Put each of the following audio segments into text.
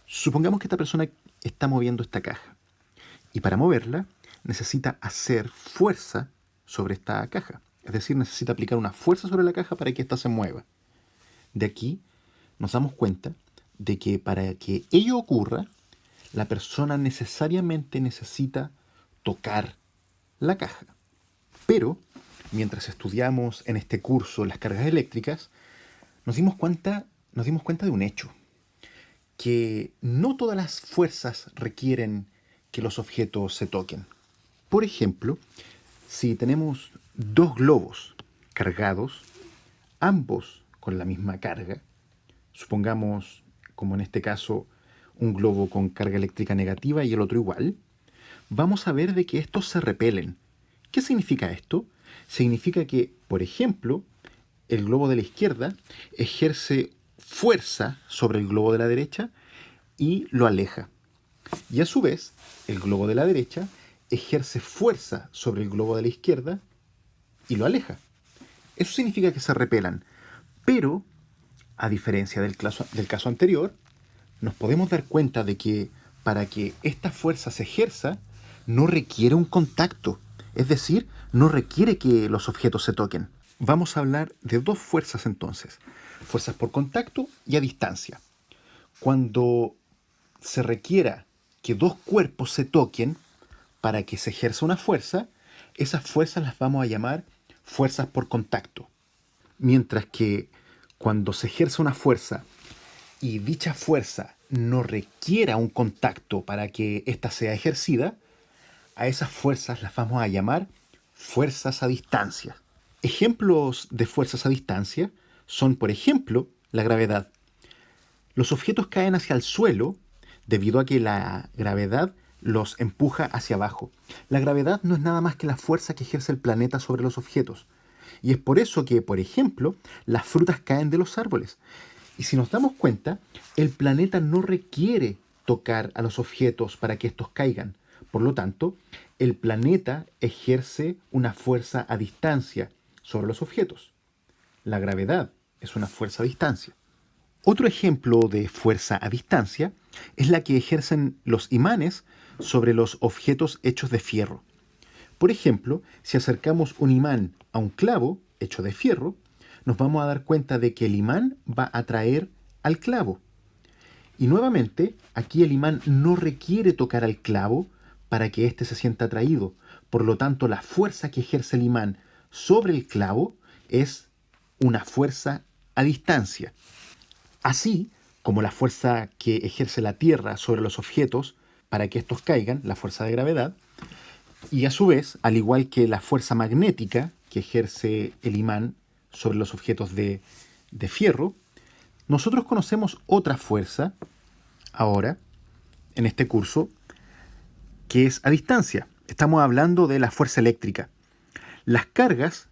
Supongamos que esta persona está moviendo esta caja y para moverla necesita hacer fuerza sobre esta caja. Es decir, necesita aplicar una fuerza sobre la caja para que ésta se mueva. De aquí nos damos cuenta de que para que ello ocurra, la persona necesariamente necesita tocar la caja. Pero, mientras estudiamos en este curso las cargas eléctricas, nos dimos cuenta de un hecho, que no todas las fuerzas requieren que los objetos se toquen. Por ejemplo, si tenemos dos globos cargados, ambos con la misma carga, supongamos, como en este caso, un globo con carga eléctrica negativa y el otro igual, vamos a ver de que estos se repelen. ¿Qué significa esto? Significa que, por ejemplo, el globo de la izquierda ejerce fuerza sobre el globo de la derecha y lo aleja. Y a su vez, el globo de la derecha ejerce fuerza sobre el globo de la izquierda y lo aleja. Eso significa que se repelan. Pero, a diferencia del caso anterior, nos podemos dar cuenta de que para que esta fuerza se ejerza, no requiere un contacto. Es decir, no requiere que los objetos se toquen. Vamos a hablar de dos fuerzas entonces. Fuerzas por contacto y a distancia. Cuando se requiera que dos cuerpos se toquen para que se ejerza una fuerza, esas fuerzas las vamos a llamar fuerzas por contacto. Mientras que cuando se ejerce una fuerza y dicha fuerza no requiera un contacto para que ésta sea ejercida, a esas fuerzas las vamos a llamar fuerzas a distancia. Ejemplos de fuerzas a distancia son, por ejemplo, la gravedad. Los objetos caen hacia el suelo debido a que la gravedad los empuja hacia abajo. La gravedad no es nada más que la fuerza que ejerce el planeta sobre los objetos. Y es por eso que, por ejemplo, las frutas caen de los árboles. Y si nos damos cuenta, el planeta no requiere tocar a los objetos para que estos caigan. Por lo tanto, el planeta ejerce una fuerza a distancia sobre los objetos. La gravedad es una fuerza a distancia. Otro ejemplo de fuerza a distancia es la que ejercen los imanes sobre los objetos hechos de fierro. Por ejemplo, si acercamos un imán a un clavo hecho de fierro, nos vamos a dar cuenta de que el imán va a atraer al clavo. Y nuevamente, aquí el imán no requiere tocar al clavo para que éste se sienta atraído. Por lo tanto, la fuerza que ejerce el imán sobre el clavo es una fuerza a distancia. Así como la fuerza que ejerce la Tierra sobre los objetos para que estos caigan, la fuerza de gravedad, y a su vez, al igual que la fuerza magnética que ejerce el imán sobre los objetos de fierro, nosotros conocemos otra fuerza ahora, en este curso, que es a distancia. Estamos hablando de la fuerza eléctrica. Las cargas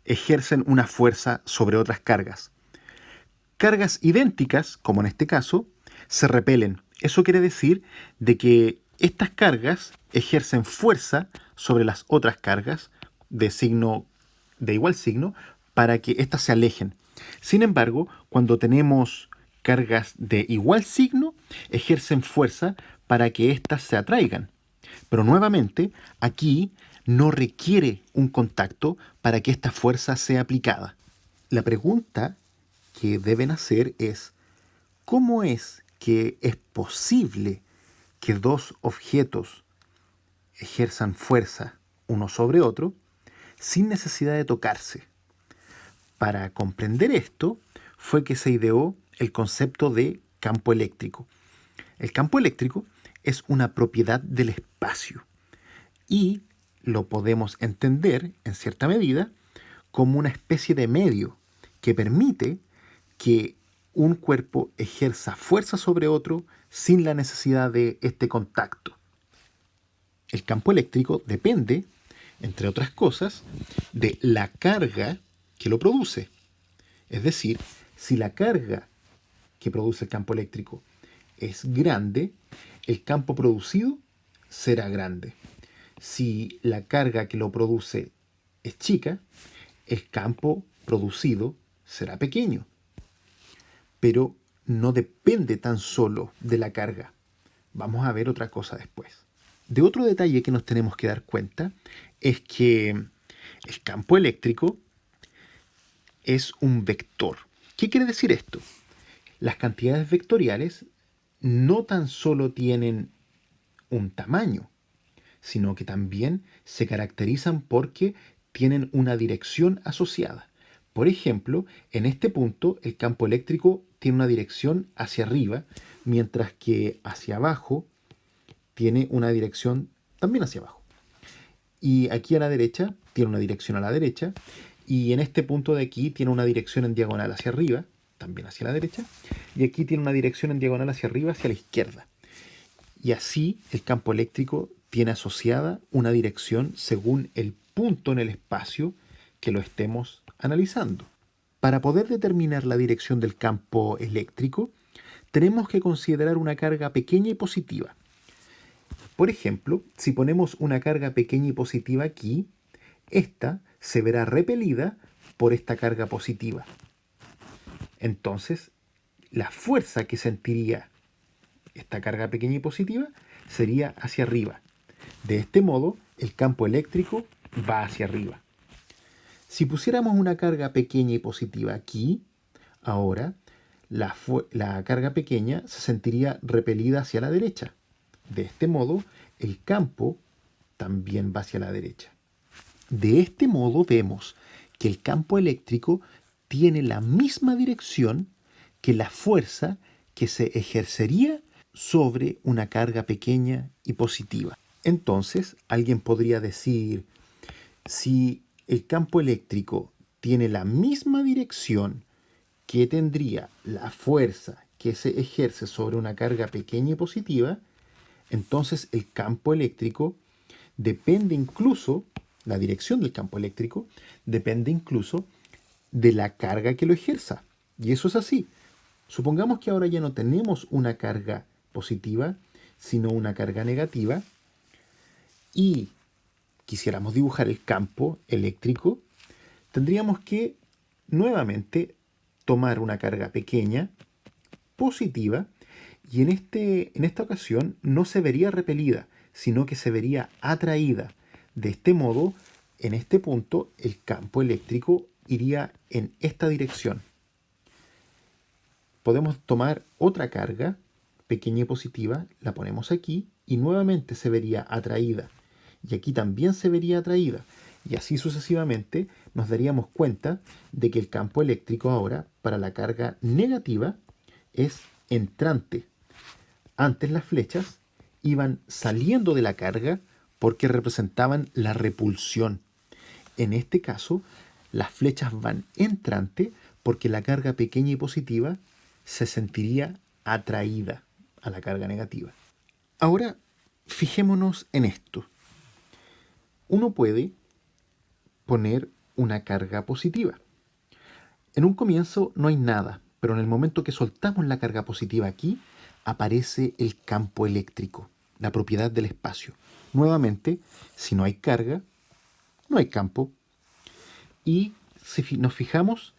ejercen una fuerza sobre otras cargas. Cargas idénticas, como en este caso, se repelen. Eso quiere decir de que estas cargas ejercen fuerza sobre las otras cargas de igual signo para que éstas se alejen. Sin embargo, cuando tenemos cargas de igual signo, ejercen fuerza para que éstas se atraigan. Pero nuevamente, aquí no requiere un contacto para que esta fuerza sea aplicada. La pregunta que deben hacer es, ¿cómo es que es posible que dos objetos ejerzan fuerza uno sobre otro sin necesidad de tocarse? Para comprender esto fue que se ideó el concepto de campo eléctrico. El campo eléctrico es una propiedad del espacio y lo podemos entender, en cierta medida, como una especie de medio que permite que un cuerpo ejerza fuerza sobre otro sin la necesidad de este contacto. El campo eléctrico depende, entre otras cosas, de la carga que lo produce. Es decir, si la carga que produce el campo eléctrico es grande, el campo producido será grande. Si la carga que lo produce es chica, el campo producido será pequeño. Pero no depende tan solo de la carga. Vamos a ver otra cosa después. De otro detalle que nos tenemos que dar cuenta es que el campo eléctrico es un vector. ¿Qué quiere decir esto? Las cantidades vectoriales no tan solo tienen un tamaño, sino que también se caracterizan porque tienen una dirección asociada. Por ejemplo, en este punto el campo eléctrico tiene una dirección hacia arriba, mientras que hacia abajo tiene una dirección también hacia abajo. Y aquí a la derecha tiene una dirección a la derecha, y en este punto de aquí tiene una dirección en diagonal hacia arriba, también hacia la derecha, y aquí tiene una dirección en diagonal hacia arriba, hacia la izquierda. Y así el campo eléctrico tiene asociada una dirección según el punto en el espacio que lo estemos analizando. Para poder determinar la dirección del campo eléctrico, tenemos que considerar una carga pequeña y positiva. Por ejemplo, si ponemos una carga pequeña y positiva aquí, esta se verá repelida por esta carga positiva. Entonces, la fuerza que sentiría esta carga pequeña y positiva sería hacia arriba. De este modo, el campo eléctrico va hacia arriba. Si pusiéramos una carga pequeña y positiva aquí, ahora la carga pequeña se sentiría repelida hacia la derecha. De este modo, el campo también va hacia la derecha. De este modo vemos que el campo eléctrico tiene la misma dirección que la fuerza que se ejercería sobre una carga pequeña y positiva. Entonces, alguien podría decir, si el campo eléctrico tiene la misma dirección que tendría la fuerza que se ejerce sobre una carga pequeña y positiva, entonces el campo eléctrico depende incluso, la dirección del campo eléctrico depende incluso de la carga que lo ejerza. Y eso es así. Supongamos que ahora ya no tenemos una carga positiva, sino una carga negativa, y quisiéramos dibujar el campo eléctrico, tendríamos que nuevamente tomar una carga pequeña, positiva, y en esta ocasión no se vería repelida, sino que se vería atraída. De este modo, en este punto, el campo eléctrico iría en esta dirección. Podemos tomar otra carga pequeña y positiva, la ponemos aquí y nuevamente se vería atraída. Y aquí también se vería atraída. Y así sucesivamente nos daríamos cuenta de que el campo eléctrico ahora para la carga negativa es entrante. Antes las flechas iban saliendo de la carga porque representaban la repulsión. En este caso, las flechas van entrante porque la carga pequeña y positiva se sentiría atraída a la carga negativa. Ahora, fijémonos en esto. Uno puede poner una carga positiva. En un comienzo no hay nada, pero en el momento que soltamos la carga positiva aquí, aparece el campo eléctrico, la propiedad del espacio. Nuevamente, si no hay carga, no hay campo. Y si nos fijamos,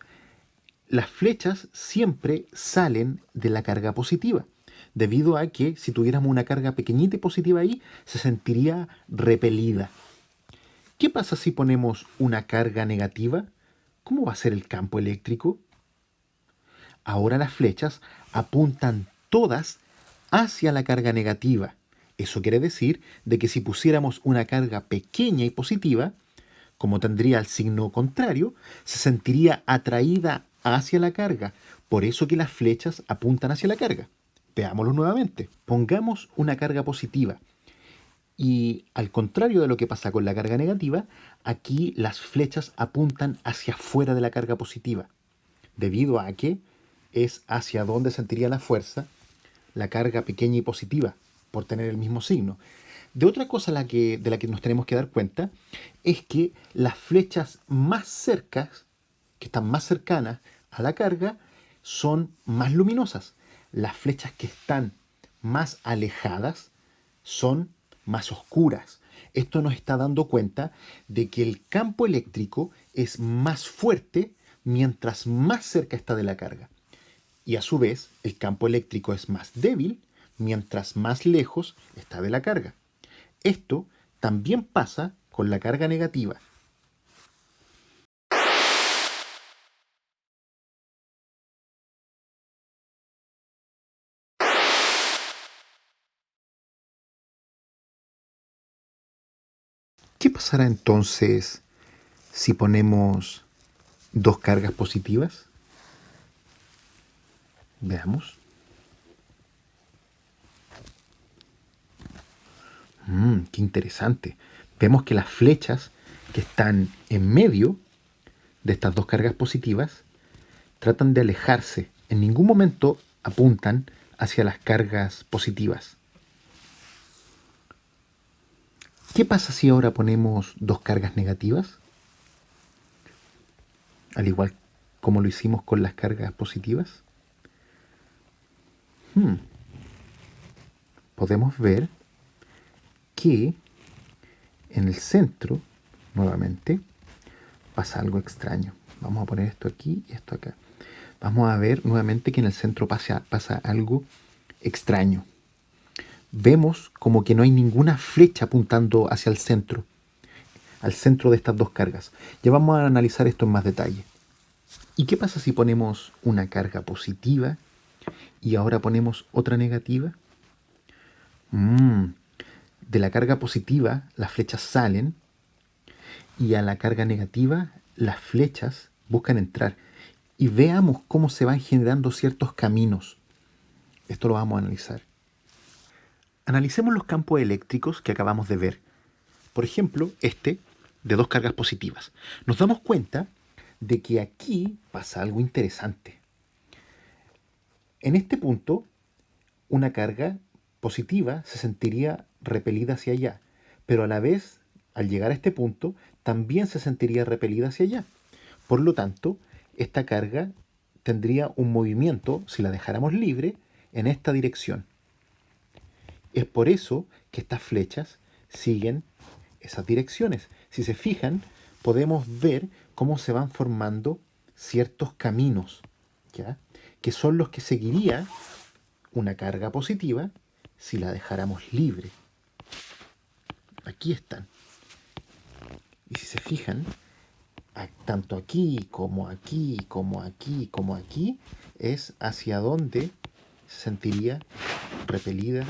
las flechas siempre salen de la carga positiva, debido a que si tuviéramos una carga pequeñita y positiva ahí, se sentiría repelida. ¿Qué pasa si ponemos una carga negativa? ¿Cómo va a ser el campo eléctrico? Ahora las flechas apuntan todas hacia la carga negativa. Eso quiere decir de que si pusiéramos una carga pequeña y positiva, como tendría el signo contrario, se sentiría atraída hacia la carga. Por eso que las flechas apuntan hacia la carga. Veámoslo nuevamente. Pongamos una carga positiva. Y al contrario de lo que pasa con la carga negativa, aquí las flechas apuntan hacia afuera de la carga positiva, debido a que es hacia donde sentiría la fuerza la carga pequeña y positiva, por tener el mismo signo. De otra cosa de la que nos tenemos que dar cuenta es que las flechas más cercas, que están más cercanas a la carga, son más luminosas. Las flechas que están más alejadas son más oscuras. Esto nos está dando cuenta de que el campo eléctrico es más fuerte mientras más cerca está de la carga. Y a su vez, el campo eléctrico es más débil mientras más lejos está de la carga. Esto también pasa con la carga negativa. ¿Qué pasará entonces si ponemos dos cargas positivas? Veamos. Qué interesante. Vemos que las flechas que están en medio de estas dos cargas positivas tratan de alejarse. En ningún momento apuntan hacia las cargas positivas. ¿Qué pasa si ahora ponemos dos cargas negativas? Al igual como lo hicimos con las cargas positivas. Podemos ver que en el centro, nuevamente, pasa algo extraño. Vamos a poner esto aquí y esto acá. Vamos a ver nuevamente que en el centro pasa algo extraño. Vemos como que no hay ninguna flecha apuntando hacia el centro, al centro de estas dos cargas. Ya vamos a analizar esto en más detalle. ¿Y qué pasa si ponemos una carga positiva y ahora ponemos otra negativa? De la carga positiva las flechas salen y a la carga negativa las flechas buscan entrar. Y veamos cómo se van generando ciertos caminos. Esto lo vamos a analizar. Analicemos los campos eléctricos que acabamos de ver. Por ejemplo, este de dos cargas positivas. Nos damos cuenta de que aquí pasa algo interesante. En este punto, una carga positiva se sentiría repelida hacia allá, pero a la vez, al llegar a este punto, también se sentiría repelida hacia allá. Por lo tanto, esta carga tendría un movimiento, si la dejáramos libre, en esta dirección. Es por eso que estas flechas siguen esas direcciones. Si se fijan, podemos ver cómo se van formando ciertos caminos, ¿ya? Que son los que seguiría una carga positiva si la dejáramos libre. Aquí están. Y si se fijan, tanto aquí como aquí, como aquí, como aquí, es hacia donde se sentiría repelida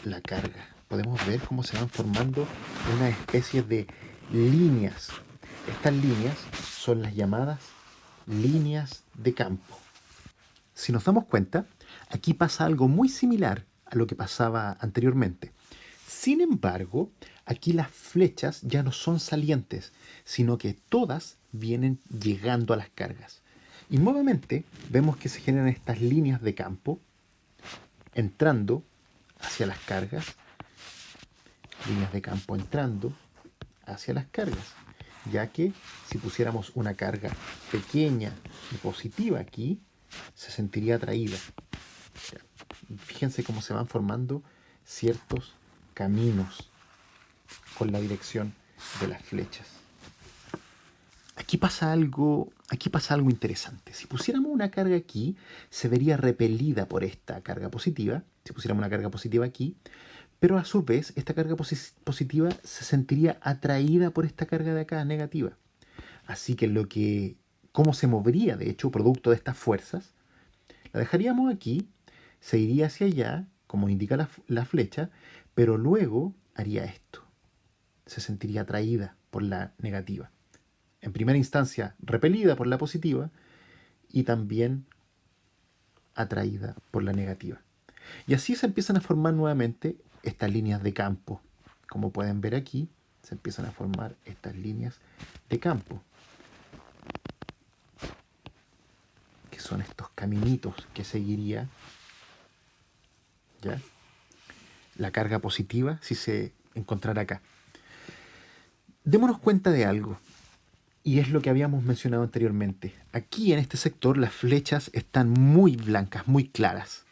la carga. Podemos ver cómo se van formando una especie de líneas. Estas líneas son las llamadas líneas de campo. Si nos damos cuenta, aquí pasa algo muy similar a lo que pasaba anteriormente. Sin embargo, aquí las flechas ya no son salientes, sino que todas vienen llegando a las cargas. Y nuevamente vemos que se generan estas líneas de campo entrando hacia las cargas, líneas de campo entrando hacia las cargas, ya que si pusiéramos una carga pequeña y positiva aquí, se sentiría atraída. Fíjense cómo se van formando ciertos caminos con la dirección de las flechas. Aquí pasa algo interesante. Si pusiéramos una carga aquí, se vería repelida por esta carga positiva. Si pusiéramos una carga positiva aquí, pero a su vez esta carga positiva se sentiría atraída por esta carga de acá negativa. Así que cómo se movería, de hecho, producto de estas fuerzas, la dejaríamos aquí, se iría hacia allá, como indica la flecha, pero luego haría esto. Se sentiría atraída por la negativa. En primera instancia, repelida por la positiva y también atraída por la negativa. Y así se empiezan a formar nuevamente estas líneas de campo. Como pueden ver aquí, se empiezan a formar estas líneas de campo, que son estos caminitos que seguiría, ¿ya?, la carga positiva si se encontrara acá. Démonos cuenta de algo, y es lo que habíamos mencionado anteriormente. Aquí en este sector las flechas están muy blancas, muy claras.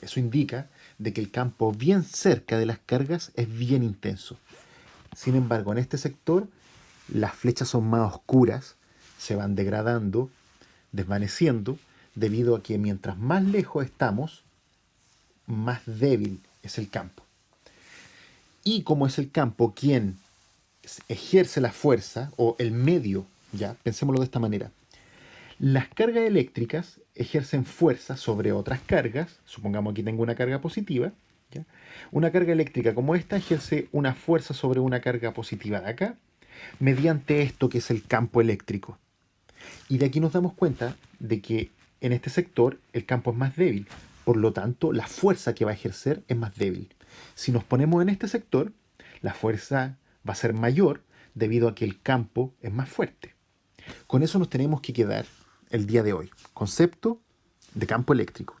Eso indica de que el campo bien cerca de las cargas es bien intenso. Sin embargo, en este sector las flechas son más oscuras, se van degradando, desvaneciendo, debido a que mientras más lejos estamos, más débil es el campo. Y como es el campo quien ejerce la fuerza o el medio, ya, pensémoslo de esta manera. Las cargas eléctricas ejercen fuerza sobre otras cargas, supongamos que tengo una carga positiva, ¿ya? Una carga eléctrica como esta ejerce una fuerza sobre una carga positiva de acá, mediante esto que es el campo eléctrico. Y de aquí nos damos cuenta de que en este sector el campo es más débil, por lo tanto la fuerza que va a ejercer es más débil. Si nos ponemos en este sector, la fuerza va a ser mayor debido a que el campo es más fuerte. Con eso nos tenemos que quedar el día de hoy. Concepto de campo eléctrico.